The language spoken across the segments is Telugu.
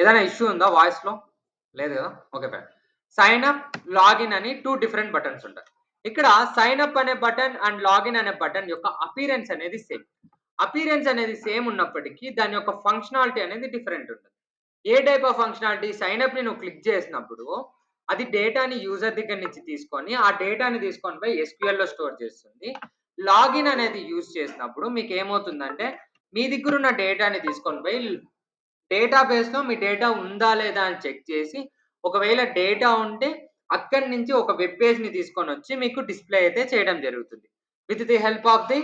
ఏదైనా ఇష్యూ ఉందా వాయిస్‌లో? లేదు కదా? Okay fine. Sign up, login అని 2 డిఫరెంట్ బటన్స్ ఉంటాయి. ఇక్కడ సైన్ అప్ అనే బటన్ అండ్ లాగిన్ అనే బటన్ యొక్క అపియరెన్స్ అనేది సేమ్. అపియరెన్స్ అనేది సేమ్ ఉన్నప్పటికీ దాని యొక్క ఫంక్షనాలిటీ అనేది డిఫరెంట్ ఉంటుంది. ఏ టైప్ ఆఫ్ ఫంక్షనాలిటీ? సైన్ అప్‌ని నువ్వు క్లిక్ చేసినప్పుడు అది డేటాని యూజర్ దగ్గర నుంచి తీసుకొని ఆ డేటాని తీసుకొని పోయి ఎస్‌క్యూఎల్‌లో స్టోర్ చేస్తుంది. లాగిన్ అనేది యూజ్ చేసినప్పుడు మీకేమవుతుందంటే మీ దగ్గరున్న డేటాని తీసుకొని పోయి డేటాబేస్‌లో మీ డేటా ఉందా లేదా అని చెక్ చేసి ఒకవేళ డేటా ఉంటే అక్కడి నుంచి ఒక వెబ్ పేజ్‌ని తీసుకొనొచ్చి మీకు డిస్‌ప్లే అయితే చేయడం జరుగుతుంది. With the help of the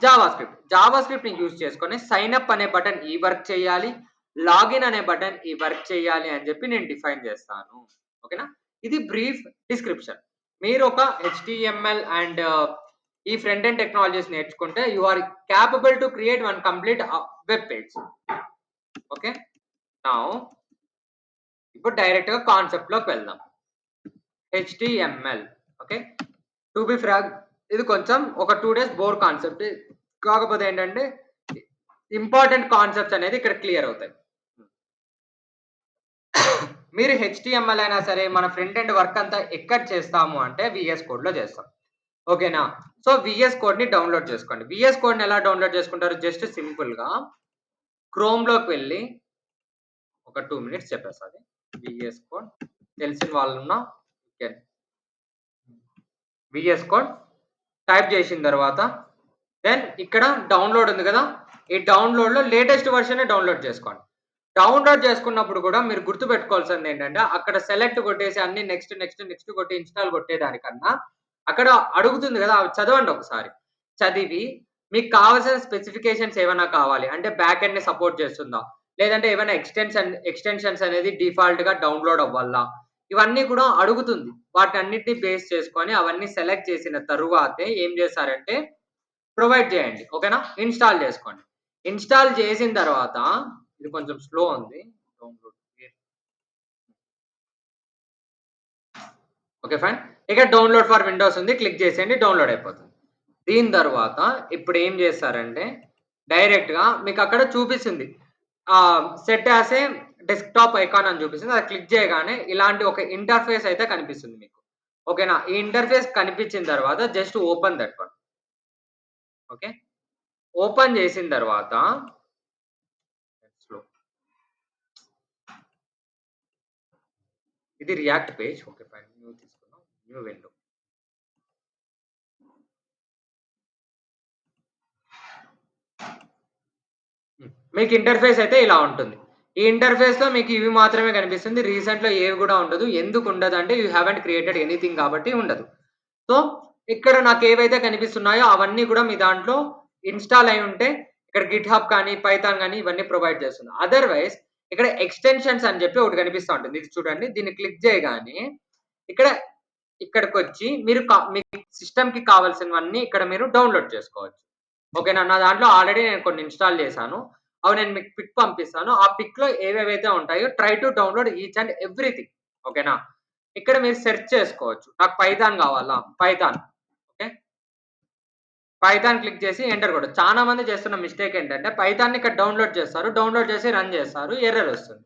JavaScript. జావాస్క్రిప్ట్‌ని యూజ్ చేసుకొని సైన్ అప్ అనే బటన్ ఈ వర్క్ చేయాలి. లాగిన్ అనే బటన్ ఈ వర్క్ చేయాలి అని చెప్పి నేను డిఫైన్ చేస్తాను. ఓకేనా? ఇది బ్రీఫ్ డిస్క్రిప్షన్. మీరు ఒక హెచ్‌టీఎంఎల్ అండ్ ఈ ఫ్రంట్ ఎండ్ టెక్నాలజీస్ నేర్చుకుంటే you are capable to create one complete web page. Okay. Now ఇప్పుడు డైరెక్ట్‌గా కాన్సెప్ట్‌లోకి వెళ్దాం. HTML. Okay. To be frank ఇది కొంచెం ఒక 2 డేస్ బోర్ కాన్సెప్ట్. కాకపోతే ఏంటంటే ఇంపార్టెంట్ కాన్సెప్ట్స్ అనేది ఇక్కడ క్లియర్ అవుతాయి. మీరు హెచ్‌టీఎంఎల్ అయినా సరే మన ఫ్రంట్ ఎండ్ వర్క్ అంతా ఎక్కడ చేస్తాము అంటే వీఎస్ కోడ్‌లో చేస్తాం. ఓకేనా? సో, వీఎస్ కోడ్‌ని డౌన్‌లోడ్ చేసుకోండి. వీఎస్ కోడ్‌ని ఎలా డౌన్‌లోడ్ చేసుకుంటారు? జస్ట్ సింపుల్‌గా క్రోమ్‌లోకి వెళ్లి ఒక 2 మినిట్స్ చెప్పేస్తా అది. వీఎస్ కోడ్ తెలిసిన వాళ్ళున్నా ఓకే. వీఎస్ కోడ్ టైప్ చేసిన తర్వాత దెన్ ఇక్కడ డౌన్‌లోడ్ ఉంది కదా! ఈ డౌన్‌లోడ్‌లో లేటెస్ట్ వెర్షనే డౌన్‌లోడ్ చేసుకోండి. డౌన్‌లోడ్ చేసుకున్నప్పుడు కూడా మీరు గుర్తుపెట్టుకోవాల్సిందేంటంటే అక్కడ సెలెక్ట్ కొట్టేసి అన్ని నెక్స్ట్, నెక్స్ట్, నెక్స్ట్ కొట్టి ఇన్‌స్టాల్ కొట్టేదానికన్నా అక్కడ అడుగుతుంది కదా! అవి చదవండి ఒకసారి. చదివి మీకు కావాల్సిన స్పెసిఫికేషన్స్ ఏవన్నా కావాలి. అంటే బ్యాక్ ఎండ్‌ని సపోర్ట్ చేస్తుందా? లేదంటే ఏవైనా ఎక్స్‌టెన్షన్స్ అనేది డిఫాల్ట్‌గా డౌన్‌లోడ్ అవ్వాలా? ఇవన్నీ కూడా అడుగుతుంది. వాటన్నిటిని బేస్ చేసుకొని అవన్నీ సెలెక్ట్ చేసిన తరువాతే ఏం చేస్తారంటే ప్రొవైడ్ చేయండి. ఓకేనా? ఇన్‌స్టాల్ చేసుకోండి. ఇన్‌స్టాల్ చేసిన తర్వాత ఇది కొంచెం స్లో ఉంది. Download okay fine. ఇక డౌన్‌లోడ్ ఫర్ విండోస్ ఉంది. క్లిక్ చేసేయండి. డౌన్‌లోడ్ అయిపోతుంది. దీని తర్వాత ఇప్పుడు ఏం చేస్తారంటే డైరెక్ట్‌గా మీకు అక్కడ చూపిస్తుంది. Set as a desktop icon అని చూపిస్తుంది. అది క్లిక్ చేయగానే ఇలాంటి ఒక ఇంటర్ఫేస్ అయితే కనిపిస్తుంది మీకు. ఓకేనా? ఈ ఇంటర్ఫేస్ కనిపించిన తర్వాత just open that one. Okay. Open చేసిన తర్వాత స్లో ఇది React page. Okay fine. New తీసుకుందాం. New window. మీకు ఇంటర్ఫేస్ అయితే ఇలా ఉంటుంది. ఈ ఇంటర్ఫేస్‌లో మీకు ఇవి మాత్రమే కనిపిస్తుంది. రీసెంట్‌లో ఏవి కూడా ఉండదు. ఎందుకు ఉండదంటే యూ హావెంట్ క్రియేటెడ్ ఎనీథింగ్ కాబట్టి ఉండదు. సో, ఇక్కడ నాకేవైతే కనిపిస్తున్నాయో అవన్నీ కూడా మీ దాంట్లో ఇన్‌స్టాల్ అయ్యి ఉంటే ఇక్కడ గిట్‌హబ్ కానీ, పైథాన్ గాని ఇవన్నీ ప్రొవైడ్ చేస్తుంది. అదర్‌వైస్ ఇక్కడ ఎక్స్‌టెన్షన్స్ అని చెప్పి ఒకటి కనిపిస్తా ఉంటుంది. ఇది చూడండి. దీన్ని క్లిక్ చేయగానే ఇక్కడ ఇక్కడికొచ్చి మీరు మీ సిస్టమ్‌కి కావాల్సినవన్నీ ఇక్కడ మీరు డౌన్‌లోడ్ చేసుకోవచ్చు. ఓకేనా? నా దాంట్లో ఆల్రెడీ నేను కొన్ని ఇన్‌స్టాల్ చేశాను. అవి నేను మీకు పిక్ పంపిస్తాను. ఆ పిక్‌లో ఏవేవైతే ఉంటాయో try to download each and everything. ఓకేనా? ఇక్కడ మీరు సెర్చ్ చేసుకోవచ్చు. నాకు పైథాన్ కావాలా? పైథాన్. ఓకే. పైథాన్ క్లిక్ చేసి ఎంటర్ కొట్టొచ్చు. చాలా మంది చేస్తున్న మిస్టేక్ ఏంటంటే పైథాన్‌ని ఇక్కడ డౌన్‌లోడ్ చేస్తారు. డౌన్‌లోడ్ చేసి రన్ చేస్తారు. ఎర్రర్ వస్తుంది.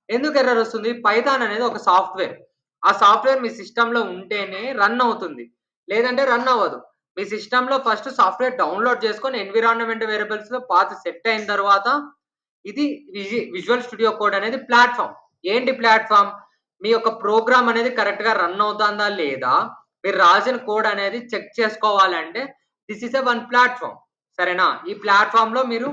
ఎందుకు ఎర్రర్ వస్తుంది? పైథాన్ అనేది ఒక సాఫ్ట్‌వేర్. ఆ సాఫ్ట్‌వేర్ మీ సిస్టమ్‌లో ఉంటేనే రన్ అవుతుంది. లేదంటే రన్ అవ్వదు. మీ సిస్టమ్‌లో ఫస్ట్ సాఫ్ట్‌వేర్ డౌన్‌లోడ్ చేసుకొని ఎన్విరాన్మెంట్ వేరియబుల్స్‌లో పాత్ సెట్ అయిన తర్వాత ఇది విజువల్ స్టూడియో కోడ్ అనేది ప్లాట్‌ఫార్మ్. ఏంటి ప్లాట్‌ఫార్మ్? మీ యొక్క ప్రోగ్రామ్ అనేది కరెక్ట్‌గా రన్ అవుతుందా లేదా? మీరు రాసిన కోడ్ అనేది చెక్ చేసుకోవాలంటే this is a one platform. సరేనా? ఈ ప్లాట్‌ఫార్మ్‌లో మీరు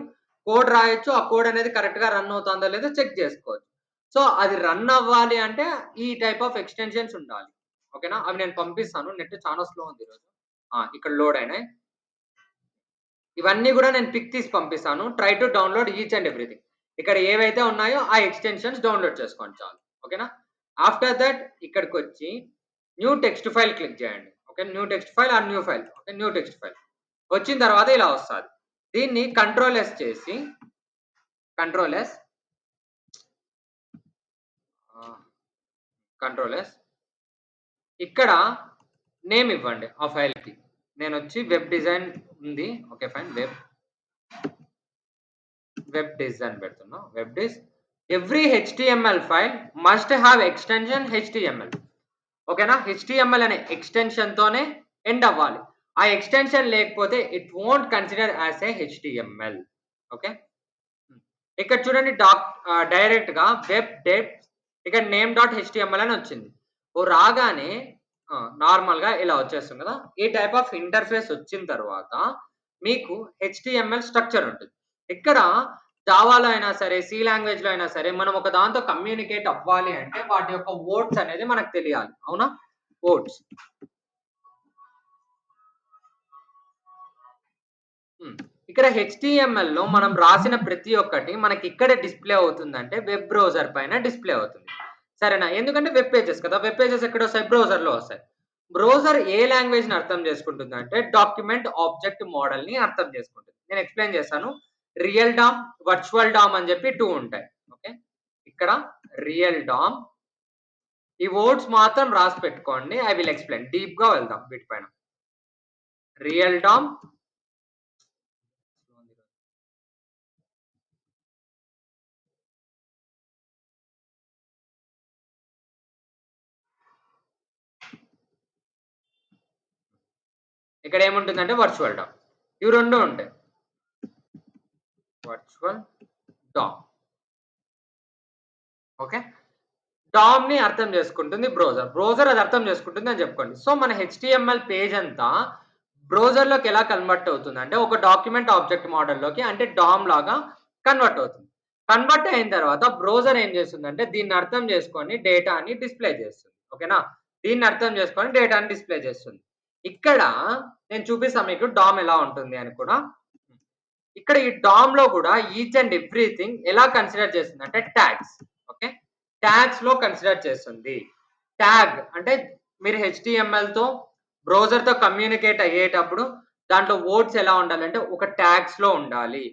కోడ్ రాయొచ్చు. ఆ కోడ్ అనేది కరెక్ట్‌గా రన్ అవుతుందో లేదో చెక్ చేసుకోవచ్చు. సో, అది రన్ అవ్వాలి అంటే ఈ టైప్ ఆఫ్ ఎక్స్‌టెన్షన్స్ ఉండాలి. ఓకేనా? అవి నేను పంపిస్తాను. నెట్ చాలా స్లో ఉంది ఈరోజు. ఇక్కడ లోడ్ అయినాయి. ఇవన్నీ గూడా నేను పిక్ తీసి పంపిస్తాను. Try to download each and everything. ఇక్కడ ఏవైతే ఉన్నాయో ఆ ఎక్స్‌టెన్షన్స్ డౌన్‌లోడ్ చేసుకోండి చాలు. ఓకేనా? ఆఫ్టర్ థట్ ఇక్కడికొచ్చి న్యూ టెక్స్ట్ ఫైల్ క్లిక్ చేయండి. Okay. New text file or new file. Okay. New text file. వచ్చిన తర్వాత ఇలా వస్తాది. దీన్ని కంట్రోల్ ఎస్ చేసి control S ah, control S ఇక్కడ నేమ్ ఇవ్వండి ఆ ఫైల్‌కి. నేనొచ్చి వెబ్ డిజైన్ ఉంది. ఓకే. ఫైన్. వెబ్ డిజ్ అని పెడుతున్నా. Web des every HTML file must have extension HTML. ఓకేనా? హెచ్టీఎంఎల్ అనే ఎక్స్టెన్షన్‌తోనే ఎండ్ అవ్వాలి. ఆ ఎక్స్టెన్షన్ లేకపోతే it won't consider as a HTML. Okay. ఇక్కడ చూడండి డైరెక్ట్‌గా వెబ్ డెప్ ఇక్కడ నేమ్ డాట్ హెచ్టీఎంఎల్ అని వచ్చింది. రాగానే నార్మల్‌గా ఇలా వచ్చేస్తుంది కదా! ఈ టైప్ ఆఫ్ ఇంటర్ఫేస్ వచ్చిన తర్వాత మీకు హెచ్టీఎంఎల్ స్ట్రక్చర్ ఉంటుంది. ఇక్కడ జావాలో అయినా సరే, సి లాంగ్వేజ్‌లో అయినా సరే మనం ఒక దాంతో కమ్యూనికేట్ అవ్వాలి అంటే వాటి యొక్క వర్డ్స్ అనేది మనకు తెలియాలి. అవునా? వర్డ్స్. హ్మ్. ఇక్కడ హెచ్టీఎంఎల్‌లో మనం రాసిన ప్రతి ఒక్కటి మనకిక్కడ డిస్‌ప్లే అవుతుందంటే వెబ్ బ్రౌజర్ పైన డిస్‌ప్లే అవుతుంది. సరేనా? ఎందుకంటే వెబ్ పేజెస్ కదా! వెబ్ పేజెస్ ఎక్కడొస్తాయి? బ్రౌజర్‌లో వస్తాయి. బ్రౌజర్ ఏ లాంగ్వేజ్‌ని అర్థం చేసుకుంటుందంటే డాక్యుమెంట్ ఆబ్జెక్ట్ మోడల్‌ని అర్థం చేసుకుంటుంది. నేను ఎక్స్‌ప్లెయిన్ చేస్తాను. రియల్ డామ్, వర్చువల్ డామ్ అని చెప్పి 2 ఉంటాయి. ఓకే. ఇక్కడ రియల్ డామ్ ఈ వర్డ్స్ మాత్రం రాసి పెట్టుకోండి. I will explain. డీప్‌గా వెళ్దాం వీటిపైన. రియల్ డామ్ ఇక్కడ ఏముంటుందంటే వర్చువల్ డామ్. ఇవి 2 ఉంటాయి. Virtual dam. ఓకే. డామ్‌ని అర్థం చేసుకుంటుంది బ్రౌజర్. బ్రౌజర్ అది అర్థం చేసుకుంటుంది అని చెప్పుకోండి. సో, మన హెచ్టీఎంఎల్ పేజ్ అంతా బ్రౌజర్‌లోకి ఎలా కన్వర్ట్ అవుతుందంటే, ఒక డాక్యుమెంట్ ఆబ్జెక్ట్ మోడల్‌లోకి అంటే డామ్ లాగా కన్వర్ట్ అవుతుంది. కన్వర్ట్ అయిన తర్వాత బ్రౌజర్ ఏం చేస్తుందంటే, దీన్ని అర్థం చేసుకొని డేటాని డిస్‌ప్లే చేస్తుంది. ఓకేనా? దీన్ని అర్థం చేసుకొని డేటాని డిస్‌ప్లే చేస్తుంది. ఇక్కడ నేను చూపిస్తాను మీకు డామ్ ఎలా ఉంటుంది అని కూడా. ఇక్కడ ఈ డామ్‌లో కూడా ఈచ్ అండ్ ఎవ్రీథింగ్ ఎలా కన్సిడర్ చేస్తుందంటే టాగ్స్. ఓకే. టాగ్స్‌లో కన్సిడర్ చేస్తుంది. ట్యాగ్ అంటే మీరు హెచ్టీఎంఎల్‌తో బ్రౌజర్‌తో కమ్యూనికేట్ అయ్యేటప్పుడు దాంట్లో వర్డ్స్ ఎలా ఉండాలంటే ఒక టాగ్స్‌లో ఉండాలి.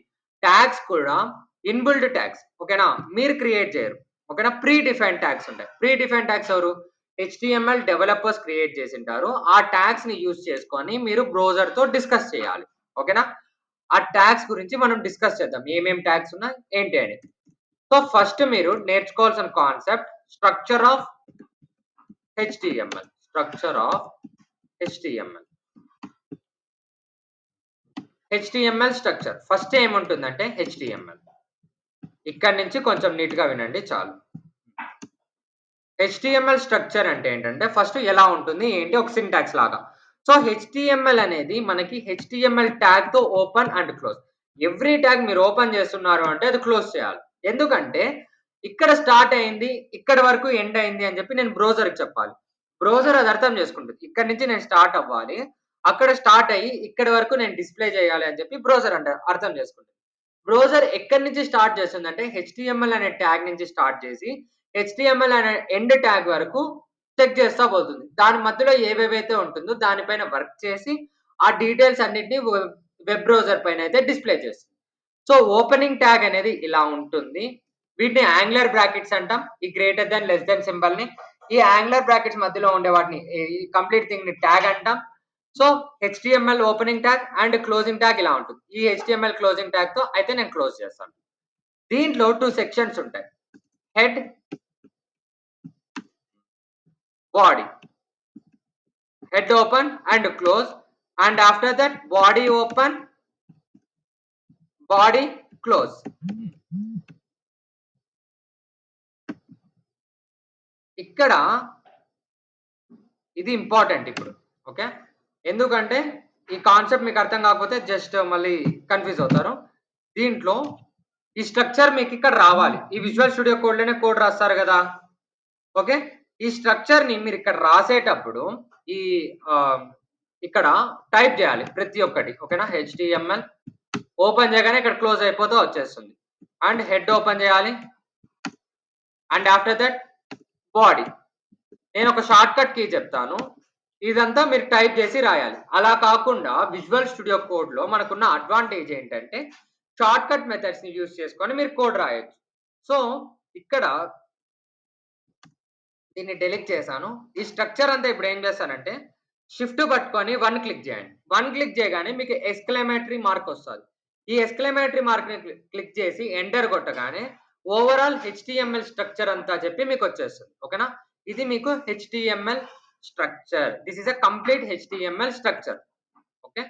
టాగ్స్ కూడా ఇన్‌బిల్ట్ టాగ్స్. ఓకేనా? మీరు క్రియేట్ చేయరు. ఓకేనా? ప్రీ డిఫైన్డ్ టాగ్స్ ఉంటాయి. ప్రీ డిఫైన్డ్ టాగ్స్ ఎవరు? హెచ్టీఎంఎల్ డెవలపర్స్ క్రియేట్ చేసుంటారు. ఆ టాగ్స్‌ని యూజ్ చేసుకొని మీరు బ్రౌజర్‌తో డిస్కస్ చేయాలి. ఓకేనా? ఆ టాగ్స్ గురించి మనం డిస్కస్ చేద్దాం. ఏమేం టాగ్స్ ఉన్నాయి? ఏంటి అని. సో, ఫస్ట్ మీరు నేర్చుకోవాల్సిన concept structure of HTML. Structure of HTML. HTML structure. First ఏముంటుందంటే హెచ్టీఎంఎల్. ఇక్కడి నుంచి కొంచెం నీట్‌గా వినండి చాలు. హెచ్టీఎంఎల్ స్ట్రక్చర్ అంటే ఏంటంటే ఫస్ట్ ఎలా ఉంటుంది? ఏంటి? ఒక సింటాక్స్ లాగా. సో, హెచ్టీఎంఎల్ అనేది మనకి హెచ్టీఎంఎల్ ట్యాగ్‌తో open and close. Every tag మీరు ఓపెన్ చేస్తున్నారు అంటే అది క్లోజ్ చేయాలి. ఎందుకంటే ఇక్కడ స్టార్ట్ అయింది, ఇక్కడి వరకు ఎండ్ అయింది అని చెప్పి నేను బ్రౌజర్‌కి చెప్పాలి. బ్రౌజర్ అది అర్థం చేసుకుంటుంది. ఇక్కడి నుంచి నేను స్టార్ట్ అవ్వాలి. అక్కడ స్టార్ట్ అయ్యి ఇక్కడి వరకు నేను డిస్‌ప్లే చేయాలి అని చెప్పి బ్రౌజర్ అర్థం చేసుకుంటుంది. బ్రౌజర్ ఎక్కడి నుంచి స్టార్ట్ చేస్తుందంటే హెచ్టీఎంఎల్ అనే ట్యాగ్ నుంచి స్టార్ట్ చేసి హెచ్టీఎంఎల్ అనే ఎండ్ ట్యాగ్ వరకు చెక్ చేస్తా పోతుంది. దాని మధ్యలో ఏవేవైతే ఉంటుందో దానిపైన వర్క్ చేసి ఆ డీటెయిల్స్ అన్నిటిని వెబ్ బ్రౌజర్ పైన అయితే డిస్‌ప్లే చేస్తుంది. సో, ఓపెనింగ్ ట్యాగ్ అనేది ఇలా ఉంటుంది. వీటిని యాంగులర్ బ్రాకెట్స్ అంటాం. ఈ గ్రేటర్ థాన్, లెస్ థాన్ సింబల్‌ని. ఈ యాంగులర్ బ్రాకెట్స్ మధ్యలో ఉండే వాటిని ఈ కంప్లీట్ థింగ్‌ని ట్యాగ్ అంటాం. So, HTML opening tag and closing tag ఇలా ఉంటుంది. ఈ హెచ్టీఎంఎల్ క్లోజింగ్ ట్యాగ్‌తో అయితే నేను క్లోజ్ చేస్తాను. దీంట్లో 2 సెక్షన్స్ ఉంటాయి. Head, body. Head open and close and after that body open, body close. ఇక్కడ ఇది ఇంపార్టెంట్ ఇప్పుడు. ఓకే. ఎందుకంటే ఈ కాన్సెప్ట్ మీకు అర్థం కాకపోతే జస్ట్ మళ్ళీ కన్‌ఫ్యూజ్ అవుతారు. దీంట్లో ఈ స్ట్రక్చర్ మీకిక్కడ రావాలి. ఈ విజువల్ స్టూడియో కోడ్‌లోనే కోడ్ రాస్తారు గదా! ఓకే. ఈ స్ట్రక్చర్‌ని మీరిక్కడ రాసేటప్పుడు ఈ ఆహ్, ఇక్కడ టైప్ జేయాలి ప్రతి ఒక్కటి. ఓకేనా? హెచ్‌టీఎంఎల్ ఓపెన్ చేయగానే ఇక్కడ క్లోజ్ అయిపోతూ వచ్చేస్తుంది. అండ్ హెడ్ ఓపెన్ చేయాలి. And after that body. నేను ఒక షార్ట్‌కట్ కీ చెప్తాను. ఇదంతా మీరు టైప్ చేసి రాయాలి. అలా కాకుండా విజువల్ స్టూడియో కోడ్‌లో మనకున్న అడ్వాంటేజ్ ఏంటంటే షార్ట్‌కట్ మెథడ్స్‌ని యూజ్ చేసుకొని మీరు కోడ్ రాయొచ్చు. సో, ఇక్కడ దీన్ని డెలీట్ చేశాను. ఈ స్ట్రక్చర్ అంతా ఇప్పుడు ఏం చేస్తానంటే షిఫ్ట్ పట్టుకొని 1 క్లిక్ చేయండి. 1 క్లిక్ చేయగానే మీకు ఎక్స్‌క్లమేటరీ మార్క్ వస్తది. ఈ ఎక్స్‌క్లమేటరీ మార్క్‌ని క్లిక్ చేసి ఎంటర్ కొట్టగానే ఓవరాల్ హెచ్టీఎంఎల్ స్ట్రక్చర్ అంతా చెప్పి మీకు వచ్చేస్తుంది. ఓకేనా? ఇది మీకు HTML structure. This is a complete HTML structure. Okay.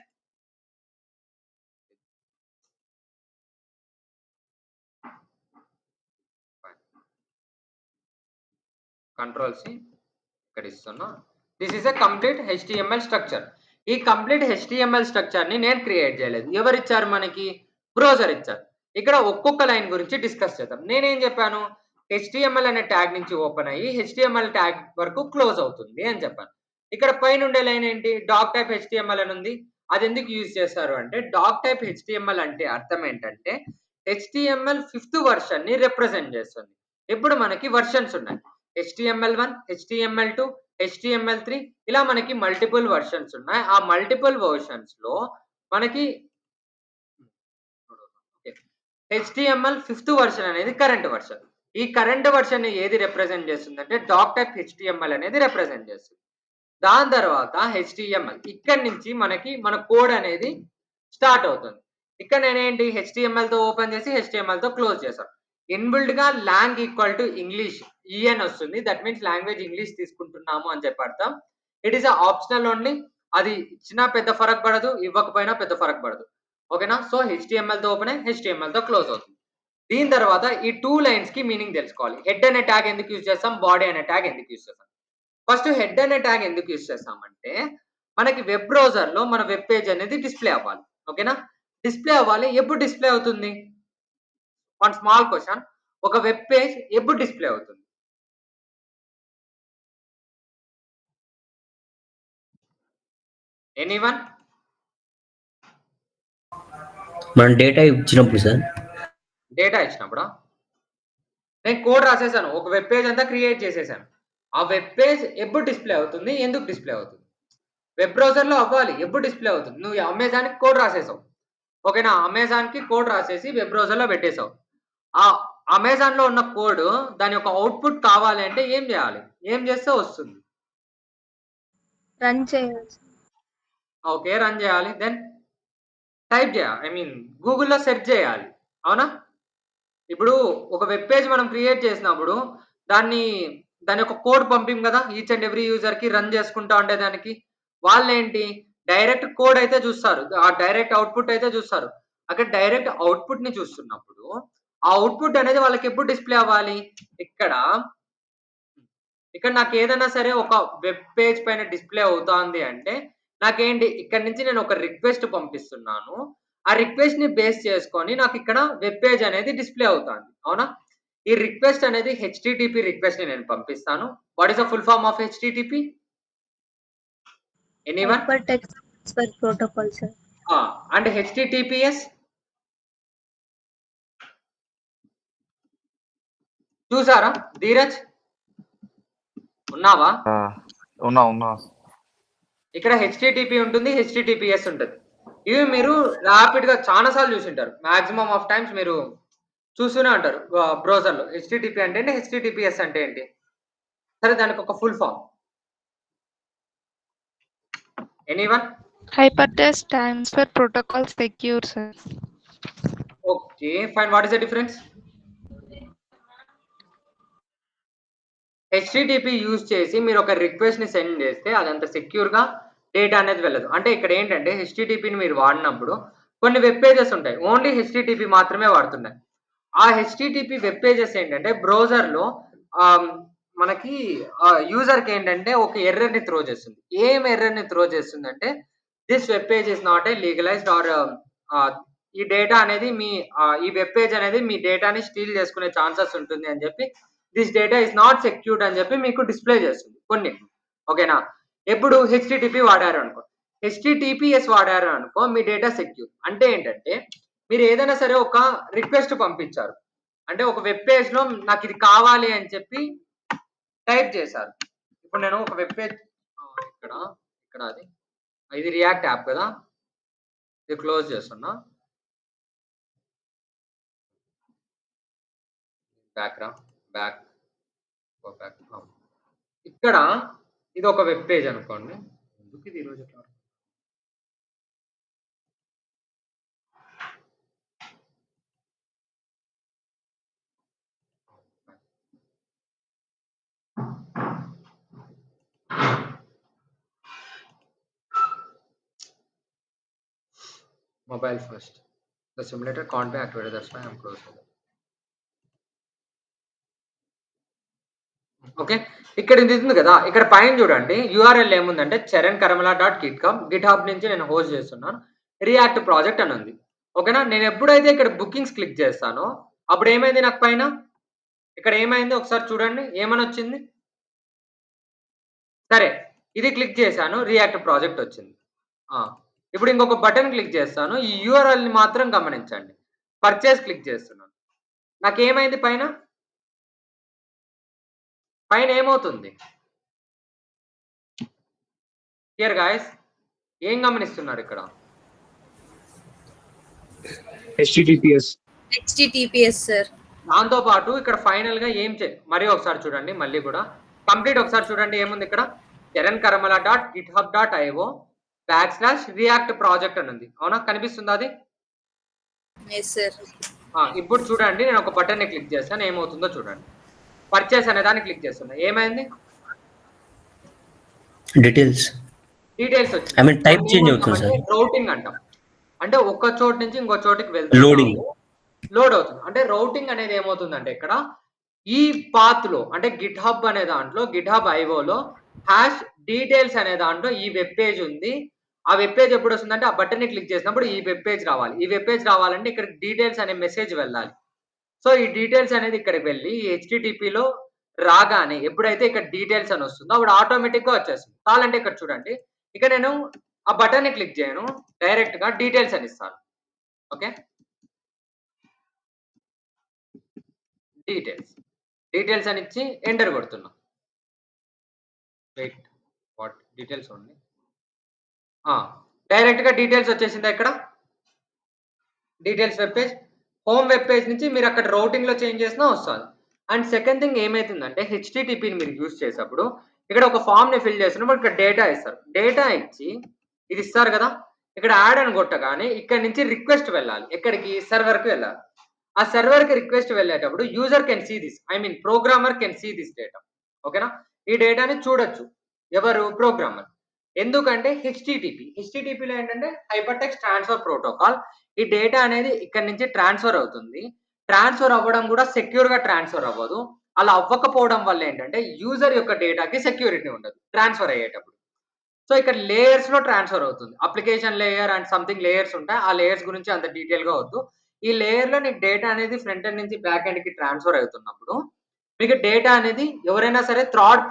Control C ఇక్కడ ఇస్తున్నా. This is a complete HTML structure. ఈ కంప్లీట్ హెచ్టీఎంఎల్ స్ట్రక్చర్ ని నేను క్రియేట్ చేయలేదు. ఎవరిచ్చారు మనకి? బ్రౌజర్ ఇచ్చారు. ఇక్కడ ఒక్కొక్క లైన్ గురించి డిస్కస్ చేద్దాం. నేనేం చెప్పాను? హెచ్టీఎంఎల్ అనే ట్యాగ్ నుంచి ఓపెన్ అయ్యి హెచ్టీఎంఎల్ ట్యాగ్ వరకు క్లోజ్ అవుతుంది అని చెప్పాను. ఇక్కడ పైనుండే లైన్ ఏంటి? డాక్ టైప్ హెచ్టీఎంఎల్ అని ఉంది. అది ఎందుకు యూజ్ చేస్తారు అంటే డాక్ టైప్ హెచ్టీఎంఎల్ అంటే అర్థం ఏంటంటే హెచ్టీఎంఎల్ 5th వర్షన్ ని రిప్రజెంట్ చేస్తుంది. ఇప్పుడు మనకి వర్షన్స్ ఉన్నాయి. HTML1, HTML2, HTML3 ఇలా మనకి మల్టిపుల్ వర్షన్స్ ఉన్నాయి. ఆ మల్టిపుల్ వర్షన్స్‌లో మనకి HTML 5th వర్షన్ అనేది కరెంట్ వర్షన్. ఈ కరెంట్ వర్షన్‌ని ఏది రిప్రజెంట్ చేస్తుందంటే డాక్ టైప్ HTML అనేది రిప్రజెంట్ చేస్తుంది. దాని తర్వాత HTML ఇక్కడి నుంచి మనకి మన కోడ్ అనేది స్టార్ట్ అవుతుంది. ఇక్కడ నేనేంటి HTMLతో ఓపెన్ చేసి HTMLతో క్లోజ్ చేశాను. ఇన్‌బిల్ట్‌గా lang equal to English EN వస్తుంది. దట్ మీన్స్ లాంగ్వేజ్ ఇంగ్లీష్ తీసుకుంటున్నాము అని చెప్పి అర్థం. It is optional only. అది ఇచ్చినా పెద్ద ఫరక్ పడదు. ఇవ్వకపోయినా పెద్ద ఫరక్ పడదు. ఓకేనా? సో HTMLతో ఓపెన్ అయ్యి HTMLతో క్లోజ్ అవుతుంది. దీని తర్వాత ఈ 2 లైన్స్‌కి మీనింగ్ తెలుసుకోవాలి. హెడ్ అనే ట్యాగ్ ఎందుకు యూజ్ చేస్తాం? బాడీ అనే ట్యాగ్ ఎందుకు యూజ్ చేస్తాం? ఫస్ట్ హెడ్ అనే ట్యాగ్ ఎందుకు యూజ్ చేస్తామంటే మనకి వెబ్ బ్రౌజర్‌లో మన వెబ్ పేజ్ అనేది డిస్‌ప్లే అవ్వాలి. ఓకేనా? డిస్‌ప్లే అవ్వాలి. ఎప్పుడు డిస్‌ప్లే అవుతుంది? One small question. ఒక వెబ్ పేజ్ ఎప్పుడు డిస్‌ప్లే అవుతుంది? ఎనీవన్? మనం డేటా ఇచ్చినప్పుడు సార్. డేటా ఇచ్చినప్పుడా? నేను కోడ్ రాసేసాను. ఒక వెబ్ పేజ్ అంతా క్రియేట్ చేసేసాను. ఆ వెబ్ పేజ్ ఎప్పుడు డిస్‌ప్లే అవుతుంది? ఎందుకు డిస్‌ప్లే అవుతుంది? వెబ్ బ్రౌజర్‌లో అవ్వాలి. ఎప్పుడు డిస్‌ప్లే అవుతుంది? నువ్వు అమెజాన్‌కి కోడ్ రాసేసావు. ఓకేనా? అమెజాన్‌కి కోడ్ రాసేసి వెబ్ బ్రౌజర్‌లో పెట్టేసావు. ఆ అమెజాన్‌లో ఉన్న కోడ్ దాని యొక్క అవుట్‌పుట్ కావాలి అంటే ఏం చేయాలి? ఏం చేస్తే వస్తుంది? రన్ చేయాలి. ఓకే. రన్ చేయాలి. దెన్ టైప్ చేయాలి. ఐ మీన్ గూగుల్‌లో సెర్చ్ చేయాలి. అవునా? ఇప్పుడు ఒక వెబ్ పేజ్ మనం క్రియేట్ చేసినప్పుడు దాని యొక్క కోడ్ పంపిం కదా! ఈచ్ అండ్ ఎవ్రీ యూజర్‌కి రన్ చేసుకుంటా ఉండే దానికి. వాళ్ళేంటి డైరెక్ట్ కోడ్ అయితే చూస్తారు. ఆ డైరెక్ట్ అవుట్‌పుట్ అయితే చూస్తారు. అక్కడ డైరెక్ట్ అవుట్‌పుట్‌ని చూస్తున్నప్పుడు ఆ అవుట్‌పుట్ అనేది వాళ్ళకెప్పుడు డిస్‌ప్లే అవ్వాలి? ఇక్కడ ఇక్కడ నాకేదైనా సరే ఒక వెబ్ పేజ్ పైన డిస్‌ప్లే అవుతాంది అంటే, నాకేంటి ఇక్కడి నుంచి నేను ఒక రిక్వెస్ట్ పంపిస్తున్నాను. ఆ రిక్వెస్ట్‌ని బేస్ చేసుకొని నాకిక్కడ వెబ్ పేజ్ అనేది డిస్‌ప్లే అవుతాంది. అవునా? ఈ రిక్వెస్ట్ అనేది హెచ్‌టిటిపి రిక్వెస్ట్‌ని నేను పంపిస్తాను. What is the full form of HTTP? Anyone? Hyper text transfer protocol sir. ఆ! And HTTPS? చూసారా ధీరజ్? ఉన్నావా? ఆ! ఉన్నా. ఇక్కడ హెచ్‌టిటిపి ఉంటుంది. హెచ్‌టిటిపిఎస్ ఉంటది. ఇవి మీరు రాపిడ్‌గా చానా సార్లు చూసుంటారు. మాక్సిమమ్ ఆఫ్ టైమ్స్ మీరు చూస్తూనే ఉంటారు. బ్రౌజర్‌లో. హెచ్‌టిటిపి అంటే ఏంటి? హెచ్‌టిటిపిఎస్ అంటే ఏంటి? సరే దానికొక full form. Anyone? Hypertext Transfer Protocol Secure, sir. Okay. Fine. What is the difference? HTTP use చేసి మీరు ఒక రిక్వెస్ట్‌ని సెండ్ చేస్తే అదంత సెక్యూర్‌గా డేటా అనేది వెళ్ళదు. అంటే ఇక్కడ ఏంటంటే హెచ్‌టిటిపిని మీరు వాడినప్పుడు కొన్ని వెబ్ పేజెస్ ఉంటాయి. ఓన్లీ హెచ్‌టిటిపి మాత్రమే వాడుతున్నాయి. ఆ హెచ్‌టిటిపి వెబ్ పేజెస్ ఏంటంటే బ్రౌజర్‌లో ఆహ్, మనకి యూజర్‌కి ఏంటంటే ఒక ఎర్రర్‌ని త్రో చేస్తుంది. ఏం ఎర్రర్‌ని త్రో చేస్తుందంటే this web page is not a legalized or ఈ డేటా అనేది ఈ వెబ్ పేజ్ అనేది మీ డేటాని స్టీల్ చేసుకునే ఛాన్సెస్ ఉంటుంది అని చెప్పి this data is not secured అని చెప్పి మీకు డిస్‌ప్లే చేస్తుంది కొన్ని. ఓకేనా? ఎప్పుడు హెచ్‌టిటిపి వాడారు అనుకో. హెచ్‌టిటిపిఎస్ వాడారు అనుకో మీ డేటా సెక్యూర్. అంటే ఏంటంటే మీరు ఏదైనా సరే ఒక రిక్వెస్ట్ పంపించారు. అంటే ఒక వెబ్ పేజ్‌లో నాకిది కావాలి అని చెప్పి టైప్ చేశారు. ఇప్పుడు నేను ఒక వెబ్ పేజ్ ఇక్కడ, ఇక్కడ అది. ఇది రియాక్ట్ యాప్ కదా! ఇది క్లోజ్ చేస్తున్నా. బ్యాక్ రా. బ్యాక్. Go back. ఇక్కడ ఇదొక వెబ్ పేజ్ అనుకోండి. ఎందుకిది ఈరోజు ఇట్లా Mobile first. The simulator can't be activated. That's why I'm closing. Okay. ఇక్కడ ఇది ఉంది కదా! ఇక్కడ పైన చూడండి యూఆర్ఎల్ ఏముందంటే charankaramala.github గిట్‌హబ్ నుంచి నేను హోస్ట్ చేస్తున్నాను. రియాక్ట్ ప్రాజెక్ట్ అని ఉంది. ఓకేనా? నేను ఎప్పుడైతే ఇక్కడ బుకింగ్స్ క్లిక్ చేస్తానో అప్పుడు ఏమైంది నాకు పైన? ఇక్కడ ఏమైంది ఒకసారి చూడండి. ఏమనొచ్చింది? సరే. ఇది క్లిక్ చేశాను. రియాక్ట్ ప్రాజెక్ట్ వచ్చింది. ఆ! ఇప్పుడు ఇంకొక బటన్ క్లిక్ చేస్తాను. ఈ యూఆర్ఎల్‌ని మాత్రం గమనించండి. పర్చేజ్ క్లిక్ చేస్తున్నాను. నాకేమైంది పైన? పైన ఏమవుతుంది? హియర్ గైస్ ఏం గమనిస్తున్నారు ఇక్కడ? HTTPS. HTTPS sir. దాంతో పాటు ఇక్కడ ఫైనల్‌గా మరి ఒకసారి చూడండి మళ్ళీ కూడా. కంప్లీట్ ఒకసారి చూడండి ఏముంది ఇక్కడ? charankaramala.github.io/react project అని ఉంది. అవునా? కనిపిస్తుందా అది? Yes sir. ఇప్పుడు చూడండి నేను ఒక బటన్‌ని క్లిక్ చేస్తాను. ఏమవుతుందో చూడండి. పర్చేస్ అనే దాన్ని క్లిక్ చేస్తున్నా. ఏమైంది? డీటెయిల్స్ వచ్చింది. ఐ మీన్ టైప్ చేంజ్ అవుతుంది సార్. రౌటింగ్ అంటాం. అంటే ఒక చోటు నుంచి ఇంకో చోటికి వెళ్తున్నాము. లోడ్ అవుతుంది. అంటే రౌటింగ్ అనేది ఏమవుతుందంటే ఇక్కడ ఈ పాత్‌లో అంటే గిట్‌హబ్ అనే దాంట్లో గిట్‌హబ్ ఐఓలో డీటెయిల్స్ అనే దాంట్లో ఈ వెబ్ పేజ్ ఉంది. ఆ వెబ్ పేజ్ ఎప్పుడొస్తుందంటే ఆ బటన్‌ని క్లిక్ చేసినప్పుడు ఈ వెబ్ పేజ్ రావాలి. ఈ వెబ్ పేజ్ రావాలంటే ఇక్కడ డీటెయిల్స్ అనే మెసేజ్ వెళ్ళాలి. సో ఈ డీటెయిల్స్ అనేది ఇక్కడికి వెళ్లి ఈ హెచ్‌టిటిపిలో రాగానే ఎప్పుడైతే ఇక్కడ డీటెయిల్స్ అని వస్తుందో అప్పుడు ఆటోమేటిక్‌గా వచ్చేస్తుంది. కావాలంటే ఇక్కడ చూడండి. ఇక్కడ నేను ఆ బటన్‌ని క్లిక్ చేయను. డైరెక్ట్‌గా డీటెయిల్స్ అని ఇస్తాను. ఓకే. డీటెయిల్స్ అని ఇచ్చి ఎంటర్ కొడుతున్నా. Wait what details only. డైరెక్ట్‌గా డీటెయిల్స్ వచ్చేసిందా ఇక్కడ? Details web page. Home web page నుంచి మీరు అక్కడ రౌటింగ్‌లో చేంజ్ చేసినా వస్తది. అండ్ సెకండ్ థింగ్ ఏమైతుందంటే హెచ్‌టిటిపిని మీరు యూజ్ చేసేటప్పుడు ఇక్కడ ఒక ఫార్మ్‌ని ఫిల్ చేసినప్పుడు ఇక్కడ డేటా ఇస్తారు. డేటా ఇచ్చి ఇది ఇస్తారు కదా! ఇక్కడ యాడ్ అని కొట్టగానే ఇక్కడ నుంచి రిక్వెస్ట్ వెళ్ళాలి. ఎక్కడికి? సర్వర్‌కి వెళ్ళాలి. ఆ సర్వర్‌కి రిక్వెస్ట్ వెళ్ళేటప్పుడు user can see this. I mean programmer can see this data. ఓకేనా? ఈ డేటాని చూడొచ్చు. ఎవరు? ప్రోగ్రామర్. ఎందుకంటే హెచ్‌టిటిపిలో ఏంటంటే హైపర్ టెక్స్ట్ ట్రాన్స్‌ఫర్ ప్రోటోకాల్. ఈ డేటా అనేది ఇక్కడి నుంచి ట్రాన్స్‌ఫర్ అవుతుంది. ట్రాన్స్‌ఫర్ అవ్వడం కూడా సెక్యూర్‌గా ట్రాన్స్‌ఫర్ అవ్వదు. అలా అవ్వకపోవడం వల్ల ఏంటంటే యూజర్ యొక్క డేటాకి సెక్యూరిటీ ఉండదు ట్రాన్స్‌ఫర్ అయ్యేటప్పుడు. సో ఇక్కడ లేయర్స్‌లో ట్రాన్స్‌ఫర్ అవుతుంది. Application layer and something layers ఉంటాయి. ఆ లేయర్స్ గురించి అంత డీటెయిల్‌గా వద్దు. ఈ లేయర్‌లో నీకు డేటా అనేది ఫ్రంట్ ఎండ్ నుంచి బ్యాక్ ఎండ్‌కి ట్రాన్స్‌ఫర్ అవుతున్నప్పుడు మీకు డేటా అనేది ఎవరైనా సరే థర్డ్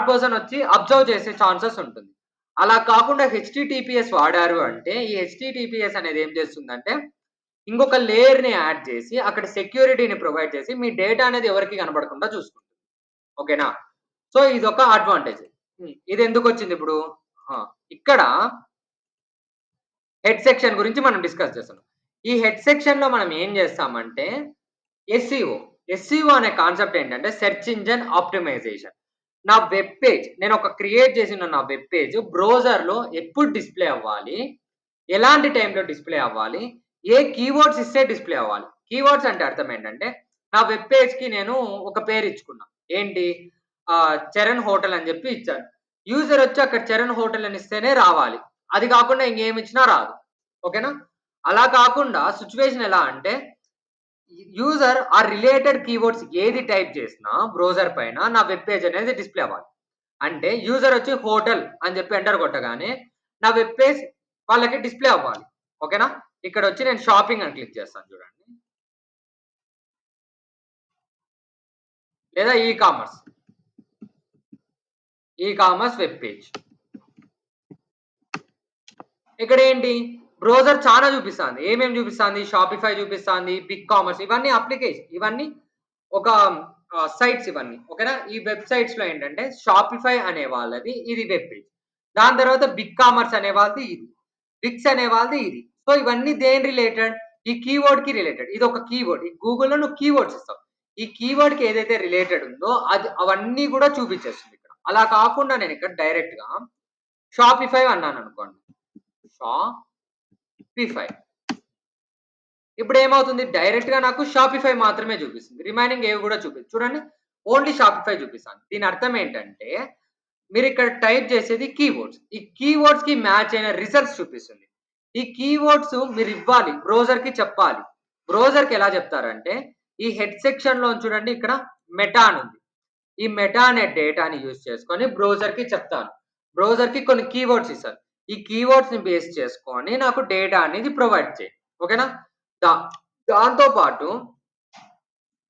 పర్సన్ వచ్చి అబ్జర్వ్ చేసే ఛాన్సెస్ ఉంటుంది. అలా కాకుండా హెచ్‌టిటిపిఎస్ వాడారు అంటే ఈ హెచ్‌టిటిపిఎస్ అనేది ఏం చేస్తుందంటే ఇంకొక లేయర్‌ని యాడ్ చేసి అక్కడ సెక్యూరిటీని ప్రొవైడ్ చేసి మీ డేటా అనేది ఎవరికీ కనపడకుండా చూసుకుంటుంది. ఓకేనా? సో ఇదొక అడ్వాంటేజ్. ఇది ఎందుకొచ్చింది ఇప్పుడు? ఇక్కడ హెడ్ సెక్షన్ గురించి మనం డిస్కస్ చేస్తున్నాం. ఈ హెడ్ సెక్షన్‌లో మనం ఏం చేస్తామంటే ఎస్‌సిఓ అనే కాన్సెప్ట్ ఏంటంటే సెర్చ్ ఇంజిన్ ఆప్టిమైజేషన్. నా వెబ్ పేజ్ నేను క్రియేట్ చేసిన నా వెబ్ పేజ్ బ్రౌజర్‌లో ఎప్పుడు డిస్‌ప్లే అవ్వాలి? ఎలాంటి టైంలో డిస్‌ప్లే అవ్వాలి? ఏ కీవర్డ్స్ ఇస్తే డిస్‌ప్లే అవ్వాలి? కీవర్డ్స్ అంటే అర్థం ఏంటంటే నా వెబ్ పేజ్‌కి నేను ఒక పేరు ఇచ్చుకున్నా. ఏంటి? చరణ్ హోటల్ అని చెప్పి ఇచ్చాను. యూజర్ వచ్చి అక్కడ చరణ్ హోటల్ అని ఇస్తేనే రావాలి. అది కాకుండా ఇంకేమి ఇచ్చినా రాదు. ఓకేనా? అలా కాకుండా సిట్యుయేషన్ ఎలా అంటే యూజర్ ఆ రిలేటెడ్ కీవర్డ్స్ ఏది టైప్ చేసినా బ్రౌజర్ పైన నా వెబ్ పేజ్ అనేది డిస్‌ప్లే అవ్వాలి. అంటే యూజర్ వచ్చి హోటల్ అని చెప్పి ఎంటర్ కొట్టగానే నా వెబ్ పేజ్ వాళ్ళకి డిస్‌ప్లే అవ్వాలి. ఓకేనా? ఇక్కడ వచ్చి నేను షాపింగ్ అని క్లిక్ చేస్తాను చూడండి. లేదా ఈ కామర్స్ వెబ్ పేజ్. ఇక్కడ ఏంటి? బ్రౌజర్ చాలా చూపిస్తాంది. ఏమేమి చూపిస్తాంది? షాపిఫై చూపిస్తాంది, బిగ్ కామర్స్ ఇవన్నీ అప్లికేషన్. ఇవన్నీ ఒక సైట్స్ ఇవన్నీ. ఓకేనా? ఈ వెబ్‌సైట్స్‌లో ఏంటంటే షాపిఫై అనే వాళ్ళది ఇది వెబ్ పేజ్. దాని తర్వాత బిగ్ కామర్స్ అనే వాళ్ళది ఇది. విక్స్ అనే వాళ్ళది ఇది. సో ఇవన్నీ దేని రిలేటెడ్? ఈ కీవర్డ్‌కి రిలేటెడ్. ఇది ఒక కీవర్డ్. ఈ గూగుల్‌లో నువ్వు కీవర్డ్స్ ఇస్తావు. ఈ కీవర్డ్‌కి ఏదైతే రిలేటెడ్ ఉందో అవన్నీ కూడా చూపించేస్తుంది ఇక్కడ. అలా కాకుండా నేను ఇక్కడ డైరెక్ట్‌గా షాపిఫై అన్నాననుకోండి. షాపిఫై. ఇప్పుడు ఏమవుతుంది? డైరెక్ట్‌గా నాకు షాపిఫై మాత్రమే చూపిస్తుంది. రిమైనింగ్ ఏవి కూడా చూపించదు. చూడండి ఓన్లీ షాపిఫై చూపిస్తాంది. దీని అర్థం ఏంటంటే మీరు ఇక్కడ టైప్ చేసేది కీవర్డ్స్. ఈ కీవర్డ్స్‌కి మ్యాచ్ అయిన రిజల్ట్స్ చూపిస్తుంది. ఈ కీవర్డ్స్ మీరు ఇవ్వాలి, బ్రౌజర్ కి చెప్పాలి. బ్రౌజర్ కి ఎలా చెప్తారంటే ఈ హెడ్ సెక్షన్ లో చూడండి, ఇక్కడ మెటా అని ఉంది. ఈ మెటా అనే డేటాని యూజ్ చేసుకొని బ్రౌజర్ కి చెప్తాను. బ్రౌజర్ కి కొన్ని కీవర్డ్స్ ఇస్తారు. ఈ కీవర్డ్స్ ని బేస్ చేసుకొని నాకు డేటా అనేది ప్రొవైడ్ చేయి. ఓకేనా? దాంతో పాటు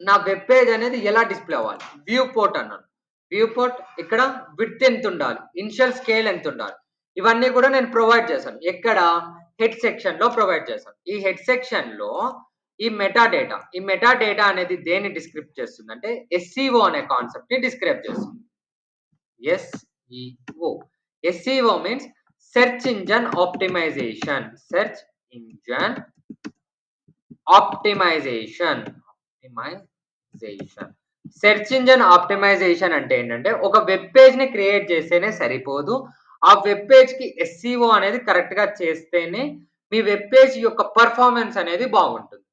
నా వెబ్ పేజ్ అనేది ఎలా డిస్ప్లే అవ్వాలి, వ్యూ పోర్ట్ అన్నాను. వ్యూ పోర్ట్ ఇక్కడ విడ్త్ ఎంత ఉండాలి, ఇనిషియల్ స్కేల్ ఎంత ఉండాలి, ఇవన్నీ కూడా నేను ప్రొవైడ్ చేశాను. ఎక్కడ? హెడ్ సెక్షన్ లో ప్రొవైడ్ చేశాను. ఈ హెడ్ సెక్షన్ లో ఈ మెటా డేటా అనేది దేన్ని డిస్క్రైబ్ చేస్తుంది అంటే ఎస్ఈఓ అనే కాన్సెప్ట్ ని డిస్క్రైబ్ చేస్తుంది. SEO means search engine optimization. Search engine optimization అంటే ఏంటంటే ఒక వెబ్ పేజ్ ని క్రియేట్ చేస్తేనే సరిపోదు, ఆ వెబ్ పేజ్ కి ఎస్ఈఓ అనేది కరెక్ట్ గా చేస్తేనే మీ వెబ్ పేజ్ యొక్క పర్ఫార్మెన్స్ అనేది బాగుంటుంది.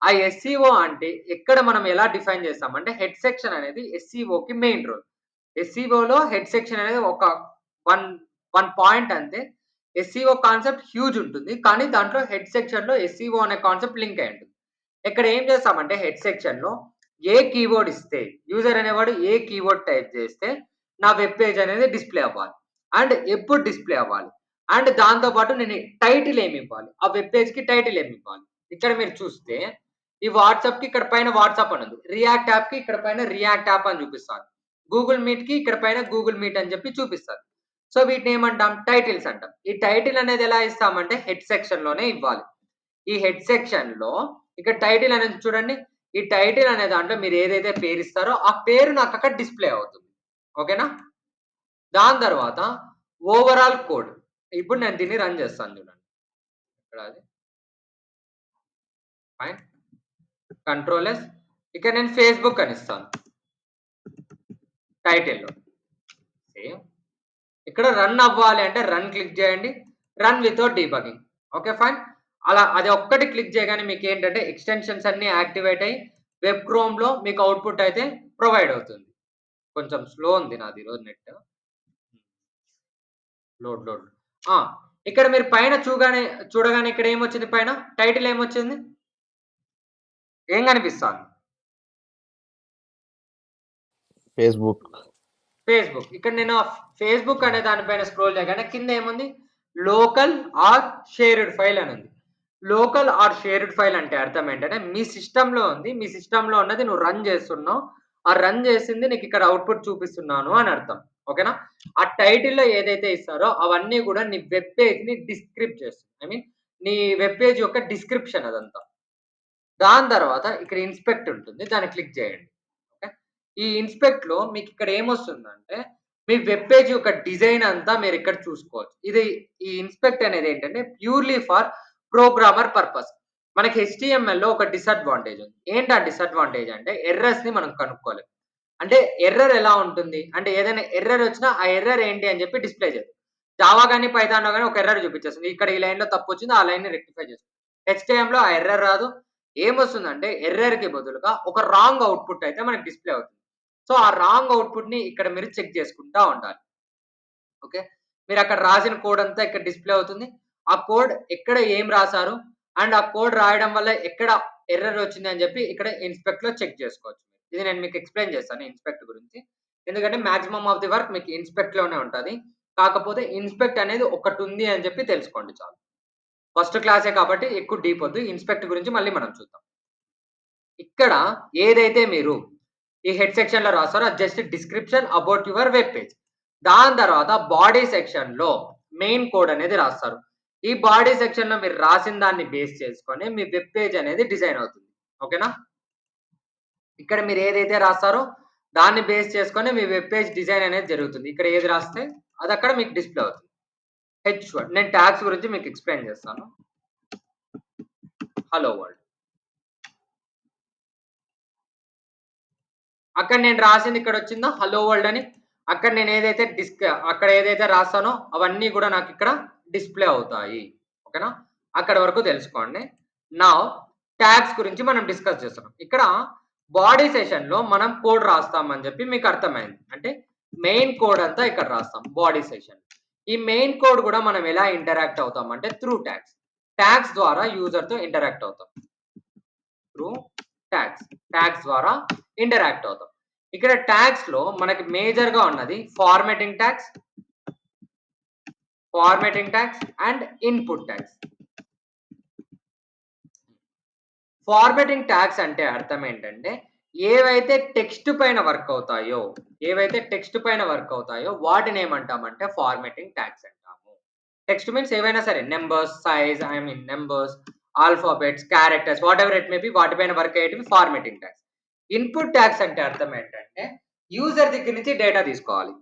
ఆ ఎస్ఈఓ అంటే ఎక్కడ మనం ఎలా డిఫైన్ చేస్తామంటే హెడ్ సెక్షన్ అనేది ఎస్ఈఓ కి మెయిన్ రోల్. ఎస్ఈఓలో హెడ్ సెక్షన్ అనేది ఒక వన్ పాయింట్ అంతే. ఎస్ఈఓ కాన్సెప్ట్ హ్యూజ్ ఉంటుంది, కానీ దాంట్లో హెడ్ సెక్షన్ లో ఎస్ఈఓ అనే కాన్సెప్ట్ లింక్ అయి ఉంటుంది. ఇక్కడ ఏం చేస్తామంటే హెడ్ సెక్షన్ లో ఏ కీవర్డ్ ఇస్తే, యూజర్ అనేవాడు ఏ కీవర్డ్ టైప్ చేస్తే నా వెబ్ పేజ్ అనేది డిస్ప్లే అవ్వాలి, అండ్ ఎప్పుడు డిస్ప్లే అవ్వాలి, అండ్ దాంతో పాటు నేను టైటిల్ ఏమి ఇవ్వాలి, ఆ వెబ్ పేజ్ కి టైటిల్ ఏమి ఇవ్వాలి. ఇక్కడ మీరు చూస్తే ఈ వాట్సాప్ కి ఇక్కడ పైన వాట్సాప్ అని ఉంది, రియాక్ట్ యాప్ కి ఇక్కడ పైన రియాక్ట్ యాప్ అని చూపిస్తాను, గూగుల్ మీట్ కి ఇక్కడ పైన గూగుల్ మీట్ అని చెప్పి చూపిస్తారు. సో వీటిని ఏమంటాం? టైటిల్స్ అంటాం. ఈ టైటిల్ అనేది ఎలా ఇస్తామంటే హెడ్ సెక్షన్ లోనే ఇవ్వాలి. ఈ హెడ్ సెక్షన్ లో ఇక్కడ టైటిల్ అనేది చూడండి, ఈ టైటిల్ అనే దాంట్లో మీరు ఏదైతే పేరు ఇస్తారో ఆ పేరు నాకు అక్కడ డిస్ప్లే అవుతుంది. ఓకేనా? దాని తర్వాత ఓవరాల్ కోడ్. ఇప్పుడు నేను దీన్ని రన్ చేస్తాను చూడండి. ఇక్కడ అది ఫైన్, కంట్రోల్ ఎస్. ఇక్కడ నేను ఫేస్బుక్ అని ఇస్తాను టైటిల్లో. సేమ్ ఇక్కడ రన్ అవ్వాలి అంటే రన్ క్లిక్ చేయండి, run without debugging. Okay fine. అలా అది ఒక్కటి క్లిక్ చేయగానే మీకు ఏంటంటే ఎక్స్టెన్షన్స్ అన్ని యాక్టివేట్ అయ్యి వెబ్ క్రోమ్ లో మీకు అవుట్పుట్ అయితే ప్రొవైడ్ అవుతుంది. కొంచెం స్లో ఉంది నాది ఈరోజు నెట్. లోడ్. ఇక్కడ మీరు పైన చూడగానే ఇక్కడ ఏమొచ్చింది, పైన టైటిల్ ఏమొచ్చింది, ఏం కనిపిస్తుంది? ఫేస్బుక్. ఇక్కడ నేను ఫేస్బుక్ అనే దానిపైన స్క్రోల్ చేయగానే కింద ఏముంది, లోకల్ ఆర్ షేర్డ్ ఫైల్ అని ఉంది. లోకల్ ఆర్ షేర్డ్ ఫైల్ అంటే అర్థం ఏంటంటే మీ సిస్టంలో ఉంది, మీ సిస్టంలో ఉన్నది నువ్వు రన్ చేస్తున్నావు, ఆ రన్ చేసింది నీకు ఇక్కడ అవుట్పుట్ చూపిస్తున్నాను అని అర్థం. ఓకేనా? ఆ టైటిల్లో ఏదైతే ఇస్తారో అవన్నీ కూడా నీ వెబ్ పేజ్ ని డిస్క్రిప్ట్ చేస్తుంది. ఐ మీన్ నీ వెబ్ పేజ్ యొక్క డిస్క్రిప్షన్ అదంతా. దాని తర్వాత ఇక్కడ ఇన్స్పెక్ట్ ఉంటుంది, దాన్ని క్లిక్ చేయండి. ఓకే, ఈ ఇన్స్పెక్ట్ లో మీకు ఇక్కడ ఏమొస్తుందంటే మీ వెబ్ పేజ్ యొక్క డిజైన్ అంతా మీరు ఇక్కడ చూసుకోవచ్చు. ఈ ఇన్స్పెక్ట్ అనేది ఏంటంటే ప్యూర్లీ ఫర్ ప్రోగ్రామర్ పర్పస్. మనకి HTML లో ఒక డిసడ్వాంటేజ్ ఉంది. ఏంటి ఆ డిసడ్వాంటేజ్ అంటే ఎర్రర్స్ ని మనం కనుక్కోలేం. అంటే ఎర్రర్ ఎలా ఉంటుంది అంటే ఏదైనా ఎర్రర్ వచ్చినా ఆ ఎర్రర్ ఏంటి అని చెప్పి డిస్ప్లే చేయదు. జావా కానీ పైథాన్ కానీ ఒక ఎర్రర్ చూపించేస్తుంది, ఇక్కడ ఈ లైన్ లో తప్పు వచ్చింది, ఆ లైన్ ని రెక్టిఫై చేస్తుంది. HTML లో ఆ ఎర్రర్ రాదు. ఏమొస్తుందంటే ఎర్రర్ కి బదులుగా ఒక రాంగ్ అవుట్పుట్ అయితే మనకి డిస్ప్లే అవుతుంది. సో ఆ రాంగ్ అవుట్పుట్ ని ఇక్కడ మీరు చెక్ చేసుకుంటా ఉండాలి. ఓకే, మీరు అక్కడ రాసిన కోడ్ అంతా ఇక్కడ డిస్ప్లే అవుతుంది. ఆ కోడ్ ఎక్కడ ఏం రాశారు అండ్ ఆ కోడ్ రాయడం వల్ల ఎక్కడ ఎర్రర్ వచ్చింది అని చెప్పి ఇక్కడ ఇన్స్పెక్ట్ లో చెక్ చేసుకోవచ్చు. ఇది నేను మీకు ఎక్స్ప్లెయిన్ చేస్తాను ఇన్స్పెక్ట్ గురించి, ఎందుకంటే మాక్సిమం ఆఫ్ ది వర్క్ మీకు ఇన్స్పెక్ట్ లోనే ఉంటుంది. కాకపోతే ఇన్స్పెక్ట్ అనేది ఒకటి ఉంది అని చెప్పి తెలుసుకోండి చాలు. ఫస్ట్ క్లాసే కాబట్టి ఎక్కువ డీప్ వద్దు, ఇన్స్పెక్ట్ గురించి మళ్ళీ మనం చూద్దాం. ఇక్కడ ఏదైతే మీరు ఈ హెడ్ సెక్షన్ లో రాస్తారో అది just description about your web page. దాని తర్వాత బాడీ సెక్షన్ లో మెయిన్ కోడ్ అనేది రాస్తారు. ఈ బాడీ సెక్షన్ లో మీరు రాసిన దాన్ని బేస్ చేసుకొని మీ వెబ్ పేజ్ అనేది డిజైన్ అవుతుంది. ఓకేనా? ఇక్కడ మీరు ఏదైతే రాస్తారో దాన్ని బేస్ చేసుకొని మీ వెబ్ పేజ్ డిజైన్ అనేది జరుగుతుంది. ఇక్కడ ఏది రాస్తే అది అక్కడ మీకు డిస్ప్లే అవుతుంది. H1 నేను ట్యాగ్స్ గురించి మీకు ఎక్స్ప్లెయిన్ చేస్తాను. హలో వరల్డ్, అక్కడ నేను రాసింది ఇక్కడ వచ్చిందా హలో వరల్డ్ అని. అక్కడ నేను ఏదైతే అక్కడ ఏదైతే రాస్తానో అవన్నీ కూడా నాకు ఇక్కడ డిస్ప్లే అవుతాయి. ఓకేనా? అక్కడ వరకు తెలుసుకోండి. నా ట్యాగ్స్ గురించి మనం డిస్కస్ చేస్తున్నాం. ఇక్కడ బాడీ సెషన్ లో మనం కోడ్ రాస్తామని చెప్పి మీకు అర్థమైంది. అంటే మెయిన్ కోడ్ అంతా ఇక్కడ రాస్తాం బాడీ సెషన్. ఈ మెయిన్ కోడ్ కూడా మనం ఎలా ఇంటరాక్ట్ అవుతాం అంటే త్రూ ట్యాగ్స్. ట్యాగ్స్ ద్వారా యూజర్ తో ఇంటరాక్ట్ అవుతాం. త్రూ ట్యాగ్స్ ద్వారా ఇంటరాక్ట్ అవుతాం. ఇక్కడ ట్యాగ్స్ లో మనకి మేజర్ గా ఉన్నది formatting tags and input tags. Formatting tags అంటే అర్థం ఏంటంటే ఏవైతే టెక్స్ట్ పైన వర్క్ అవుతాయో వాటిని ఏమంటామంటే ఫార్మాటింగ్ ట్యాగ్స్ అంటాము. టెక్స్ట్ మీన్స్ ఏవైనా సరే numbers, size, numbers, alphabets, characters, whatever it may be, వాటిపైన వర్క్ అయ్యేటివి ఫార్మాటింగ్ ట్యాగ్స్. ఇన్పుట్ ట్యాగ్స్ అంటే అర్థం ఏంటంటే యూజర్ దగ్గర నుంచి డేటా తీసుకోవాలి.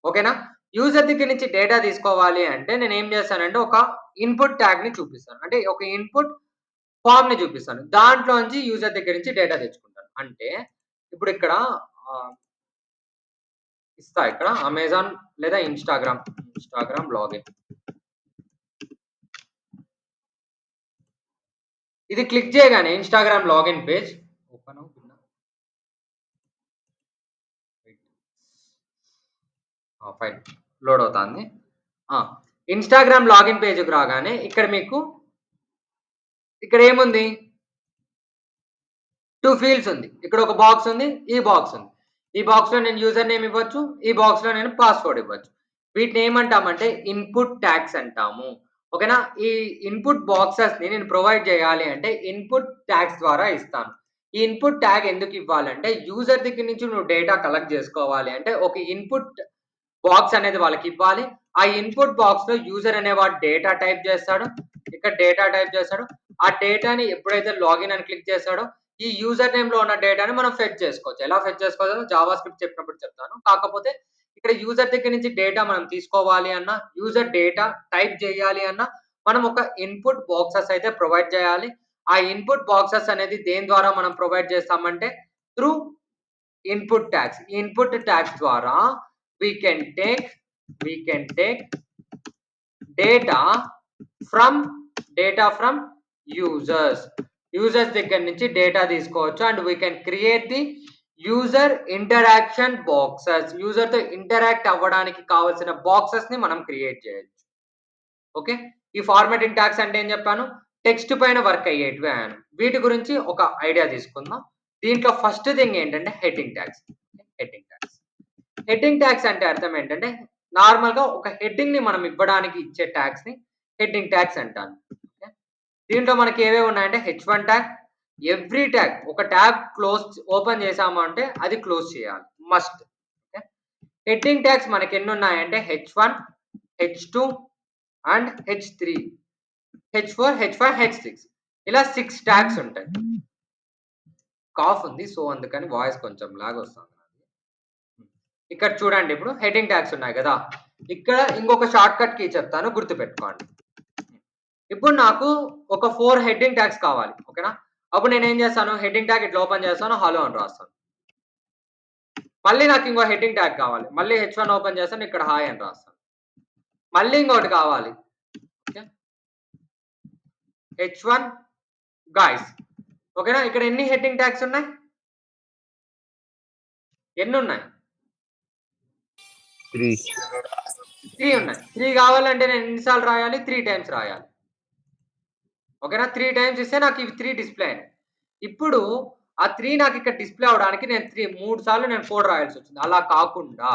ఓకేనా? యూజర్ దగ్గర నుంచి డేటా తీసుకోవాలి అంటే నేను ఏం చేస్తానంటే ఒక ఇన్పుట్ ట్యాగ్ ని చూపిస్తాను. అంటే ఒక ఇన్పుట్ ఫామ్ ని చూపిస్తాను. దాంట్లోంచి యూజర్ దగ్గర నుంచి డేటా తెచ్చుకుంటాను. అంటే ఇప్పుడు ఇక్కడ ఇస్తా, ఇక్కడ అమెజాన్ లేదా ఇన్స్టాగ్రామ్ లాగిన్. ఇది క్లిక్ చేయగానే ఇన్స్టాగ్రామ్ లాగిన్ పేజ్ ఓపెన్ అవుతుందా? ఫైన్, లోడ్ అవుతుంది. ఇన్స్టాగ్రామ్ లాగిన్ పేజ్కి రాగానే ఇక్కడ మీకు ఇక్కడ ఏముంది? 2 ఫీల్డ్స్ ఉంది. ఇక్కడ ఒక బాక్స్ ఉంది, ఈ బాక్స్ ఉంది. ఈ బాక్స్ లో నేను యూజర్ నేమ్ ఇవ్వచ్చు, ఈ బాక్స్ లో నేను పాస్వర్డ్ ఇవ్వచ్చు. వీటిని ఏమంటామంటే ఇన్పుట్ ట్యాగ్స్ అంటాము. ఓకేనా? ఈ ఇన్పుట్ బాక్సెస్ ని నేను ప్రొవైడ్ చేయాలి అంటే ఇన్పుట్ ట్యాగ్స్ ద్వారా ఇస్తాను. ఈ ఇన్పుట్ ట్యాగ్ ఎందుకు ఇవ్వాలంటే యూజర్ దగ్గర నుంచి నువ్వు డేటా కలెక్ట్ చేసుకోవాలి అంటే ఒక ఇన్పుట్ బాక్స్ అనేది వాళ్ళకి ఇవ్వాలి. ఆ ఇన్పుట్ బాక్స్ లో యూజర్ అనేవాడు డేటా టైప్ చేస్తాడు. ఇక్కడ డేటా టైప్ చేస్తాడు. ఆ డేటాని ఎప్పుడైతే లాగిన్ అని క్లిక్ చేస్తాడో ఈ యూజర్ నేమ్ లో ఉన్న డేటాని మనం ఫెచ్ చేసుకోవచ్చు. ఎలా ఫెచ్ చేసుకోవాలో జావా స్క్రిప్ట్ చెప్పినప్పుడు చెప్తాను. కాకపోతే ఇక్కడ యూజర్ దగ్గర నుంచి డేటా మనం తీసుకోవాలి అన్నా, యూజర్ డేటా టైప్ చేయాలి అన్నా మనం ఒక ఇన్పుట్ బాక్సెస్ అయితే ప్రొవైడ్ చేయాలి. ఆ ఇన్పుట్ బాక్సెస్ అనేది దేని ద్వారా మనం ప్రొవైడ్ చేస్తామంటే త్రూ ఇన్పుట్ ట్యాగ్స్. ఈ ఇన్పుట్ ట్యాగ్స్ ద్వారా we can take data from users దగ్గర నుంచి డేటా తీసుకోవచ్చు. And we can create the user interaction boxes. User తో ఇంటరాక్ట్ అవ్వడానికి కావాల్సిన బాక్సెస్ ని మనం క్రియేట్ చేయొచ్చు. ఓకే, ఈ ఫార్మాటింగ్ ట్యాగ్స్ అంటే ఏం చెప్పాను? టెక్స్ట్ పైన వర్క్ అయ్యేటివి అయ్యాను. వీటి గురించి ఒక ఐడియా తీసుకుందాం. దీంట్లో ఫస్ట్ థింగ్ ఏంటంటే హెడ్డింగ్ ట్యాగ్స్. హెడ్డింగ్ ట్యాగ్స్ అంటే అర్థం ఏంటంటే నార్మల్ గా ఒక హెడ్డింగ్ ని మనం ఇవ్వడానికి ఇచ్చే ట్యాగ్స్ ని హెడ్డింగ్ ట్యాగ్స్ అంటాను. దీంట్లో మనకి ఏవేవి ఉన్నాయంటే H1 ట్యాగ్. ఎవ్రీ ట్యాగ్, ఒక ట్యాగ్ ఓపెన్ చేసాము అంటే అది క్లోజ్ చేయాలి, మస్ట్. హెడ్డింగ్ ట్యాగ్స్ మనకి ఎన్ని ఉన్నాయంటే H1, H2 and H3, H4, H5, H6 ఇలా 6 ట్యాగ్స్ ఉంటాయి. కాఫ్ ఉంది, సో అందుకని వాయిస్ కొంచెం లాగ్ వస్తుంది. ఇక్కడ చూడండి, ఇప్పుడు హెడ్డింగ్ ట్యాగ్స్ ఉన్నాయి కదా, ఇక్కడ ఇంకొక షార్ట్ కట్ కీ చెప్తాను, గుర్తుపెట్టుకోండి. ఇప్పుడు నాకు ఒక 4 హెడ్డింగ్ ట్యాగ్స్ కావాలి. ఓకేనా? అప్పుడు నేను ఏం చేస్తాను, హెడ్డింగ్ ట్యాగ్ ఇట్లా ఓపెన్ చేస్తాను, హలో అని రాస్తాను. మళ్ళీ నాకు ఇంకో హెడ్డింగ్ ట్యాగ్ కావాలి, మళ్ళీ H1 ఓపెన్ చేస్తాను, ఇక్కడ హాయ్ అని రాస్తాను. మళ్ళీ ఇంకోటి కావాలి, H1 గాయ్స్. ఓకేనా? ఇక్కడ ఎన్ని హెడ్డింగ్ ట్యాగ్స్ ఉన్నాయి? ఎన్ని ఉన్నాయి? 3 ఉన్నాయి. 3 కావాలంటే నేను ఎన్నిసార్లు రాయాలి? 3 టైమ్స్ రాయాలి. ఓకేనా? 3 టైమ్స్ ఇస్తే నాకు ఇవి 3 డిస్ప్లే అయినాయి. ఇప్పుడు ఆ 3 నాకు ఇక్కడ డిస్ప్లే అవడానికి నేను 3 సార్లు నేను కోడ్ రాయాల్సి వచ్చింది. అలా కాకుండా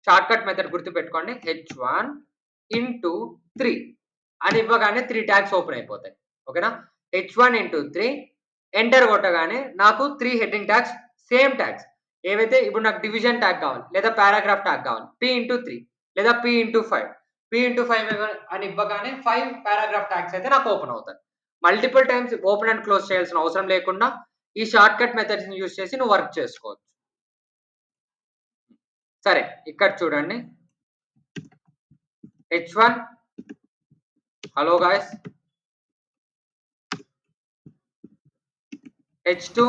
షార్ట్ కట్ మెథడ్ గుర్తుపెట్టుకోండి, H1 into 3 అని ఇవ్వగానే 3 ట్యాగ్స్ ఓపెన్ అయిపోతాయి. ఓకేనా? H1 into 3 ఎంటర్ కొట్టగానే నాకు 3 హెడ్డింగ్ ట్యాగ్స్, సేమ్ ట్యాగ్స్ ఏవైతే, ఇప్పుడు నాకు డివిజన్ ట్యాగ్ కావాలి లేదా పారాగ్రాఫ్ ట్యాగ్ కావాలి, P into 3 లేదా P into 5 అని ఇవ్వగానే 5 పారాగ్రాఫ్ ట్యాగ్స్ అయితే నాకు ఓపెన్ అవుతాయి. Multiple times open and close చేయాల్సిన అవసరం లేకుండా ఈ షార్ట్ కట్ మెథడ్స్ ని యూజ్ చేసి నువ్వు వర్క్ చేసుకోవచ్చు. సరే, ఇక్కడ చూడండి, H1 hello guys, H2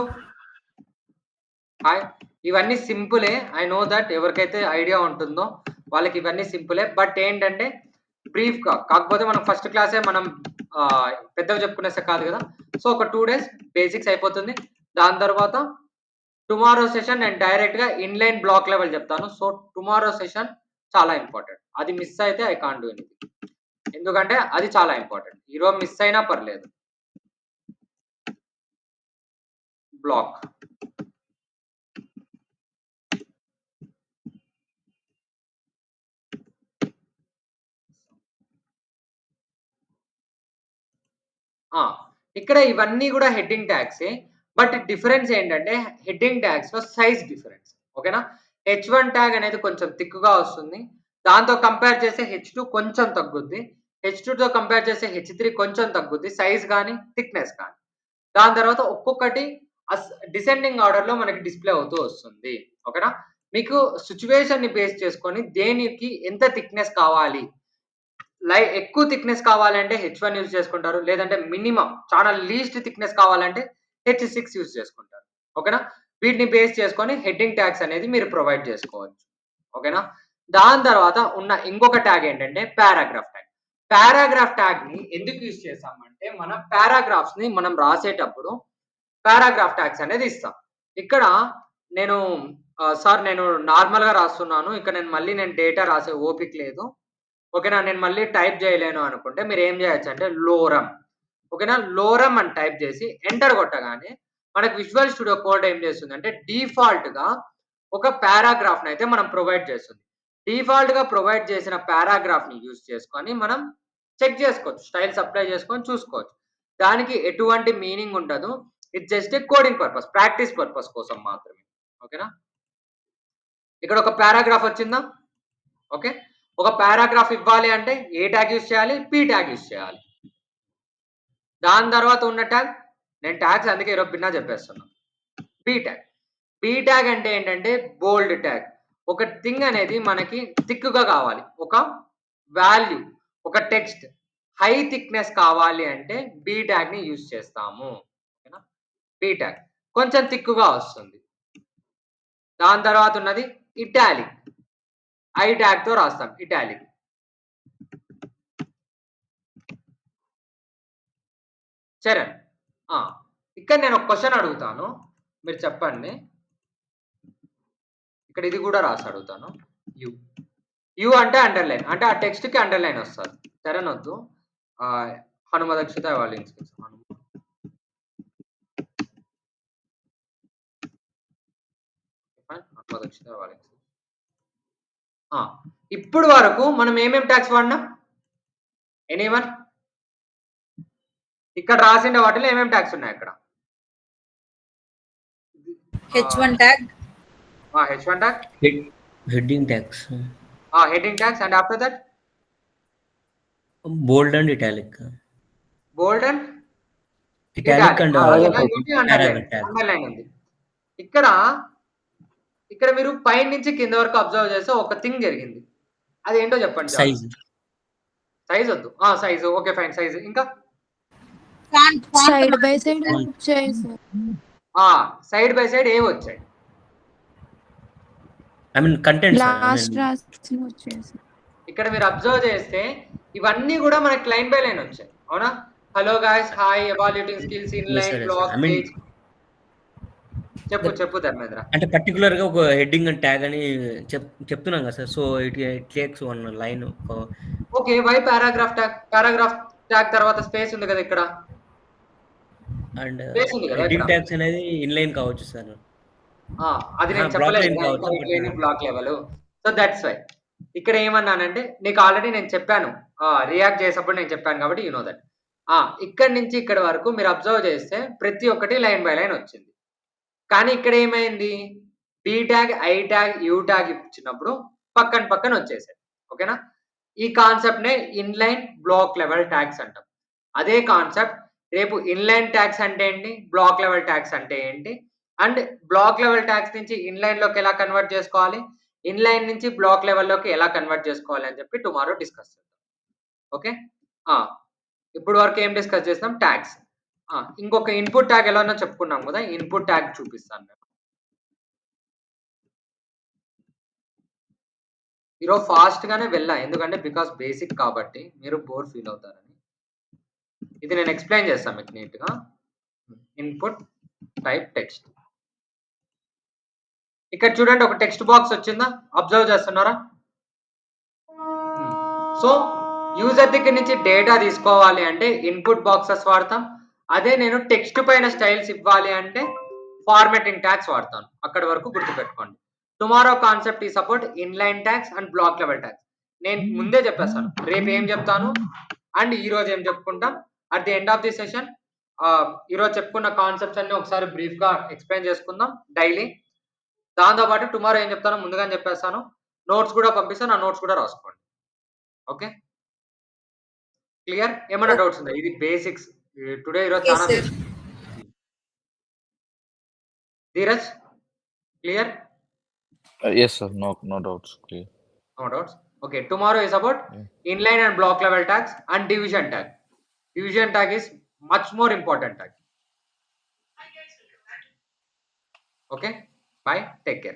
hi. ఇవన్నీ సింపులే, ఐ నో దట్ ఎవరికైతే ఐడియా ఉంటుందో వాళ్ళకి ఇవన్నీ సింపులే. బట్ ఏంటంటే బ్రీఫ్ గా, కాకపోతే మనం ఫస్ట్ క్లాసే మనం పెద్దగా చెప్పుకునేసే కాదు కదా. సో ఒక 2 days బేసిక్స్ అయిపోతుంది. దాని తర్వాత టుమారో సెషన్ నేను డైరెక్ట్ గా ఇన్లైన్ బ్లాక్ లెవెల్ చెప్తాను. సో టుమారో సెషన్ చాలా ఇంపార్టెంట్, అది మిస్ అయితే ఐ కాంట్ డూ ఎనీథింగ్. ఎందుకంటే అది చాలా ఇంపార్టెంట్. ఈరోజు మిస్ అయినా పర్లేదు. బ్లాక్. ఆ! ఇక్కడ ఇవన్నీ గూడా హెడ్డింగ్ ట్యాగ్సే. బట్ డిఫరెన్స్ ఏంటంటే హెడ్డింగ్ ట్యాగ్స్‌లో సైజ్ డిఫరెన్స్. ఓకేనా? హెచ్1 ట్యాగ్ అనేది కొంచెం థిక్‌గా వస్తుంది. దాంతో కంపేర్ చేస్తే హెచ్2 కొంచెం తగ్గుద్ది. హెచ్2తో కంపేర్ చేస్తే హెచ్3 కొంచెం తగ్గుద్ది. సైజ్ గాని, థిక్‌నెస్ గాని. దాని తర్వాత ఒక్కొక్కటి డిసెండింగ్ ఆర్డర్‌లో మనకి డిస్‌ప్లే అవుతూ వస్తుంది. ఓకేనా? మీకు సిట్యుయేషన్‌ని బేస్ చేసుకొని దేనికి ఎంత థిక్‌నెస్ కావాలి? ఎక్కువ థిక్‌నెస్ కావాలంటే హెచ్1 యూజ్ చేసుకుంటారు. లేదంటే మినిమమ్ చాలా లీస్ట్ థిక్‌నెస్ కావాలంటే హెచ్6 యూజ్ చేసుకుంటారు. ఓకేనా? వీటిని బేస్ చేసుకొని హెడ్డింగ్ ట్యాగ్స్ అనేది మీరు ప్రొవైడ్ చేసుకోవచ్చు. ఓకేనా? దాని తర్వాత ఉన్న ఇంకొక ట్యాగ్ ఏంటంటే పారాగ్రాఫ్ ట్యాగ్. పారాగ్రాఫ్ ట్యాగ్‌ని ఎందుకు యూజ్ చేస్తామంటే మన పారాగ్రాఫ్స్‌ని మనం రాసేటప్పుడు పారాగ్రాఫ్ ట్యాగ్స్ అనేది ఇస్తాం. ఇక్కడ నేను సార్ నేను నార్మల్‌గా రాస్తున్నాను. ఇక్కడ నేను డేటా రాసే ఓపిక లేదు. ఓకేనా? నేను మళ్ళీ టైప్ చేయలేను అనుకుంటే మీరేం చేయొచ్చంటే లోరమ్. ఓకేనా? లోరమ్ అని టైప్ చేసి ఎంటర్ కొట్టగానే మనకు విజువల్ స్టూడియో కోడ్ ఏం చేస్తుందంటే డిఫాల్ట్‌గా ఒక పారాగ్రాఫ్‌నయితే మనం ప్రొవైడ్ చేస్తుంది. డిఫాల్ట్‌గా ప్రొవైడ్ చేసిన పారాగ్రాఫ్‌ని యూజ్ చేసుకొని మనం చెక్ చేసుకోవచ్చు. స్టైల్స్ అప్లై చేసుకొని చూసుకోవచ్చు. దానికి ఎటువంటి మీనింగ్ ఉండదు. ఇది just coding purpose, practice purpose కోసం మాత్రమే. ఓకేనా? ఇక్కడ ఒక పారాగ్రాఫ్ వచ్చిందా? ఓకే. ఒక పారాగ్రాఫ్ ఇవ్వాలి అంటే ఏ ట్యాగ్ యూజ్ చేయాలి? పి ట్యాగ్ యూజ్ చేయాలి. దాని తర్వాత ఉన్న ట్యాగ్ నేను ట్యాగ్స్ అందుకే ఈరోజు భిన్నా చెప్పేస్తున్నా. P tag. పి ట్యాగ్ అంటే ఏంటంటే బోల్డ్ ట్యాగ్. ఒక థింగ్ అనేది మనకి థిక్‌గా కావాలి. ఒక వాల్యూ, ఒక టెక్స్ట్ హై థిక్‌నెస్ కావాలి అంటే బి ట్యాగ్‌ని యూజ్ చేస్తాము. ఓకేనా? బి ట్యాగ్ కొంచెం థిక్‌గా వస్తుంది. దాని తర్వాత ఉన్నది ఇటాలిక్. ఐ ట్యాగ్‌తో రాస్తాం ఇటాలిక్. చరణ్. ఆ! ఇక్కడ నేను ఒక క్వెషన్ అడుగుతాను. మీరు చెప్పండి. ఇక్కడ ఇది కూడా రాసి అడుగుతాను. యు. యు అంటే అండర్‌లైన్. అంటే ఆ టెక్స్ట్‌కి అండర్‌లైన్ వస్తది. చరణ్ వద్దు. హనుమ దక్షిత వాళ్ళ ఇన్స్‌క్రిప్షన్. హనుమ దక్షిత వాళ్ళ ఇన్స్‌క్రిప్షన్. ఆ! ఇప్పుడు వరకు మనం ఏమేం ట్యాగ్స్ వాడినాం? ఎనీవన్? ఇక్కడ రాసిన వాటిలో ఏమేం ట్యాగ్స్ ఉన్నాయి అక్కడ? H1 tag, H1 tag, Heading tags. Heading tags and after that Bold and italic. Bold and Italic italic. and italic ఉంది, అండర్‌లైన్. paragraph tags. అండర్‌లైన్ ఉంది. ఇక్కడ ఇక్కడ మీరు పైనుంచి కింద వరకు అబ్జర్వ్ చేస్తే ఒక థింగ్ జరిగింది. అదేంటో చెప్పండి చాలు. Size. సైజ్ వద్దు. Size okay fine size. ఇంకా font Side by side Font. వచ్చాయి సార్. సైడ్ బై సైడ్ ఏవి వచ్చాయి? I mean content, sir. I last mean, రాసి వచ్చాయి సార్. ఇక్కడ మీరు అబ్జర్వ్ చేస్తే ఇవన్నీ కూడా మనకి లైన్ బై లైన్ వచ్చాయి. అవునా? Hello guys, hi, evaluating skills in yes, line, sir. Yes, sir. Blog, I mean, page. చెప్పు ధర్మేంద్ర. అంటే పర్టికులర్‌గా ఒక హెడ్డింగ్ అండ్ ట్యాగ్ అని చెప్తున్నాం కదా sir. So it takes one line. Okay. Why paragraph tag? Paragraph tag తర్వాత స్పేస్ ఉంది కదా ఇక్కడ. అండ్ స్పేస్ ఉంది కదా ఇక్కడ. హెడ్డింగ్ ట్యాగ్స్ అనేది ఇన్‌లైన్ కావచ్చు సార్. అది నేను బ్లాక్ చెప్పలేదు లైన్ కదా. కావచ్చు. బట్ లేని block level. So that's why. ఇక్కడ ఏమన్నానంటే నీకు ఆల్రెడీ నేను చెప్పాను. రియాక్ట్ చేసేటప్పుడు నేను చెప్పాను కాబట్టి యూ నో దట్. ఇక్కడి నుంచి ఇక్కడి వరకు మీరు అబ్జర్వ్ చేస్తే ప్రతి ఒక్కటి లైన్ బై లైన్ వచ్చింది. కానీ ఇక్కడ ఏమైంది? P tag, I tag, you tag ఇచ్చినప్పుడు పక్కన పక్కన వచ్చేసాయి. ఓకేనా? ఈ కాన్సెప్ట్‌నే ఇన్‌లైన్ బ్లాక్ లెవెల్ ట్యాగ్స్ అంటాం. అదే కాన్సెప్ట్ రేపు ఇన్‌లైన్ ట్యాగ్స్ అంటే ఏంటి? బ్లాక్ లెవెల్ ట్యాగ్స్ అంటే ఏంటి? అండ్ బ్లాక్ లెవెల్ ట్యాగ్స్ నుంచి ఇన్‌లైన్‌లోకి ఎలా కన్వర్ట్ చేసుకోవాలి? ఇన్‌లైన్ నుంచి బ్లాక్ లెవెల్‌లోకి ఎలా కన్వర్ట్ చేసుకోవాలి అని చెప్పి టుమారో డిస్కస్ చేద్దాం. ఓకే? ఆ! ఇప్పటి వరకు ఏం డిస్కస్ చేసాం? ట్యాగ్స్. ఇంకొక ఇన్‌పుట్ ట్యాగ్ ఎలానో చెప్పుకున్నాం కదా! ఇన్‌పుట్ ట్యాగ్ చూపిస్తాను నేను. ఈరోజు ఫాస్ట్‌గానే వెళ్ళా. ఎందుకంటే బికాస్ బేసిక్ కాబట్టి మీరు బోర్ ఫీల్ అవుతారని. ఇది నేను ఎక్స్‌ప్లెయిన్ చేస్తాను మీకు నీట్‌గా. Input type text. ఇక్కడ చూడండి ఒక టెక్స్ట్ బాక్స్ వచ్చిందా? అబ్జర్వ్ చేస్తున్నారా? సో యూజర్ దగ్గర నుంచి డేటా తీసుకోవాలి అంటే ఇన్పుట్ బాక్సెస్ వాడతాం. అదే నేను టెక్స్ట్ పైన స్టైల్స్ ఇవ్వాలి అంటే ఫార్మాటింగ్ ట్యాగ్స్ వాడతాను. అక్కడి వరకు గుర్తుపెట్టుకోండి. టుమారో కాన్సెప్ట్ ఈ support inline tags and block level tags. నేను ముందే చెప్పేస్తాను రేపు ఏం చెప్తాను అండ్ ఈ రోజు ఏం చెప్పుకుంటాం. At the end of the session ఈరోజు చెప్పుకున్న కాన్సెప్ట్స్ అన్ని ఒకసారి బ్రీఫ్ గా ఎక్స్ప్లెయిన్ చేసుకుందాం డైలీ. దాంతోపాటు టుమారో ఏం చెప్తానో ముందుగానే చెప్పేస్తాను. నోట్స్ కూడా పంపిస్తాను. ఆ నోట్స్ కూడా రాసుకోండి. Okay, clear? ఏమైనా డౌట్స్ ఉందా? ఇది బేసిక్స్. టుడే ఈరోజు Yes, చాలా sir. Dheeraj clear? Yes, sir. No doubts. Clear. No doubts. Okay, tomorrow is about inline and block level tags and division tag. Division tag is much more important tag. Okay, bye, take care.